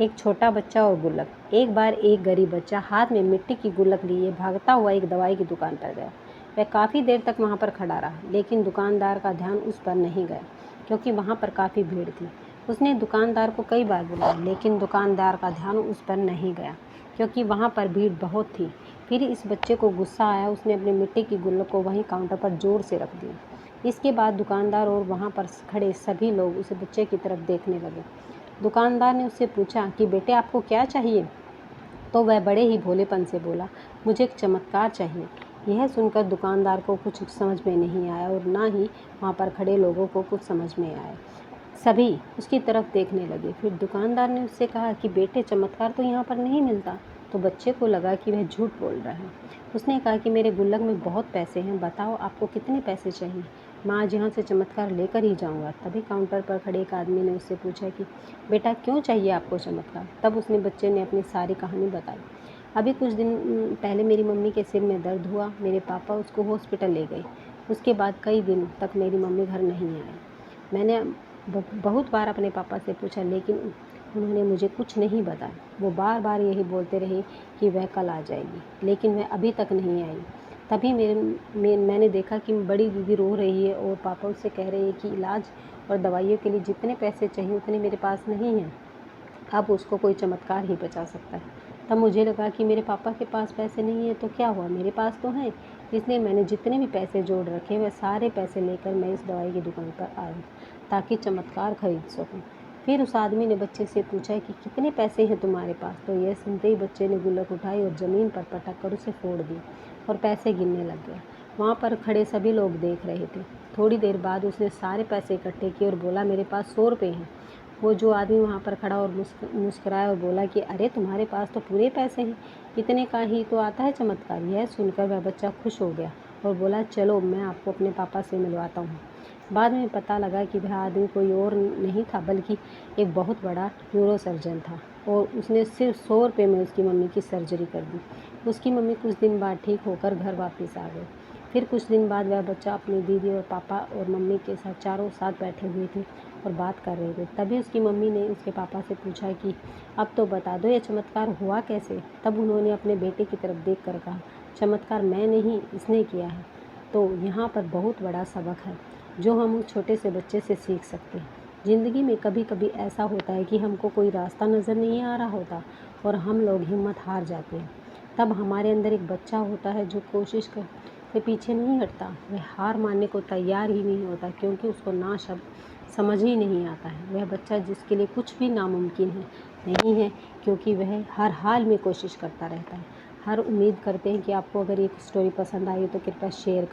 एक छोटा बच्चा और गुल्लक। एक बार एक गरीब बच्चा हाथ में मिट्टी की गुल्लक लिए भागता हुआ एक दवाई की दुकान पर गया। वह काफ़ी देर तक वहाँ पर खड़ा रहा, लेकिन दुकानदार का ध्यान उस पर नहीं गया, क्योंकि वहाँ पर काफ़ी भीड़ थी। उसने दुकानदार को कई बार बुलाया, लेकिन दुकानदार का ध्यान उस पर नहीं गया, क्योंकि वहाँ पर भीड़ बहुत थी। फिर इस बच्चे को गुस्सा आया। उसने अपनी मिट्टी की गुल्लक को वहीं काउंटर पर जोर से रख दिया। इसके बाद दुकानदार और वहाँ पर खड़े सभी लोग उस बच्चे की तरफ देखने लगे। दुकानदार ने उससे पूछा कि बेटे, आपको क्या चाहिए? तो वह बड़े ही भोलेपन से बोला, मुझे एक चमत्कार चाहिए। यह सुनकर दुकानदार को कुछ समझ में नहीं आया और ना ही वहाँ पर खड़े लोगों को कुछ समझ में आया। सभी उसकी तरफ देखने लगे। फिर दुकानदार ने उससे कहा कि बेटे, चमत्कार तो यहाँ पर नहीं मिलता। तो बच्चे को लगा कि वह झूठ बोल रहा है। उसने कहा कि मेरे गुल्लक में बहुत पैसे हैं, बताओ आपको कितने पैसे चाहिए, मैं आज यहाँ से चमत्कार लेकर ही जाऊँगा। तभी काउंटर पर खड़े एक आदमी ने उससे पूछा कि बेटा, क्यों चाहिए आपको चमत्कार? तब उसने बच्चे ने अपनी सारी कहानी बताई। अभी कुछ दिन पहले मेरी मम्मी के सिर में दर्द हुआ, मेरे पापा उसको हॉस्पिटल ले गए। उसके बाद कई दिन तक मेरी मम्मी घर नहीं आई। मैंने बहुत बार अपने पापा से पूछा, लेकिन उन्होंने मुझे कुछ नहीं बताया। वो बार बार यही बोलते रहे कि वह कल आ जाएगी, लेकिन वह अभी तक नहीं आई। तभी मैंने देखा कि बड़ी दीदी रो रही है और पापा उससे कह रहे हैं कि इलाज और दवाइयों के लिए जितने पैसे चाहिए उतने मेरे पास नहीं हैं। अब उसको कोई चमत्कार ही बचा सकता है। तब मुझे लगा कि मेरे पापा के पास पैसे नहीं है तो क्या हुआ, मेरे पास तो हैं। इसलिए मैंने जितने भी पैसे जोड़ रखे वह सारे पैसे लेकर मैं इस दवाई की दुकान पर आई, ताकि चमत्कार खरीद सकूं। फिर उस आदमी ने बच्चे से पूछा कि कितने पैसे हैं तुम्हारे पास? तो यह सुनते ही बच्चे ने गुल्लक उठाई और ज़मीन पर पटक कर उसे फोड़ दी और पैसे गिनने लग गया। वहाँ पर खड़े सभी लोग देख रहे थे। थोड़ी देर बाद उसने सारे पैसे इकट्ठे किए और बोला, मेरे पास 100 रुपये हैं। वो जो आदमी वहाँ पर खड़ा और मुस्कुराया और बोला कि अरे, तुम्हारे पास तो पूरे पैसे हैं, इतने का ही तो आता है चमत्कार। यह सुनकर वह बच्चा खुश हो गया और बोला, चलो मैं आपको अपने पापा से मिलवाता हूँ। बाद में पता लगा कि वह आदमी कोई और नहीं था, बल्कि एक बहुत बड़ा न्यूरोसर्जन था और उसने सिर्फ 100 रुपये में उसकी मम्मी की सर्जरी कर दी। उसकी मम्मी कुछ दिन बाद ठीक होकर घर वापस आ गई। फिर कुछ दिन बाद वह बच्चा अपनी दीदी और पापा और मम्मी के साथ चारों साथ बैठे हुए थे और बात कर रहे थे। तभी उसकी मम्मी ने उसके पापा से पूछा कि अब तो बता दो, ये चमत्कार हुआ कैसे? तब उन्होंने अपने बेटे की तरफ देख कर कहा, चमत्कार मैं नहीं, इसने किया है। तो यहाँ पर बहुत बड़ा सबक है जो हम उस छोटे से बच्चे से सीख सकते हैं। ज़िंदगी में कभी कभी ऐसा होता है कि हमको कोई रास्ता नज़र नहीं आ रहा होता और हम लोग हिम्मत हार जाते हैं। तब हमारे अंदर एक बच्चा होता है जो कोशिश कर से पीछे नहीं हटता। वह हार मानने को तैयार ही नहीं होता, क्योंकि उसको ना शब्द समझ ही नहीं आता है। वह बच्चा जिसके लिए कुछ भी नामुमकिन है नहीं है, क्योंकि वह हर हाल में कोशिश करता रहता है। हर उम्मीद करते हैं कि आपको अगर ये स्टोरी पसंद आई तो कृपया शेयर करें।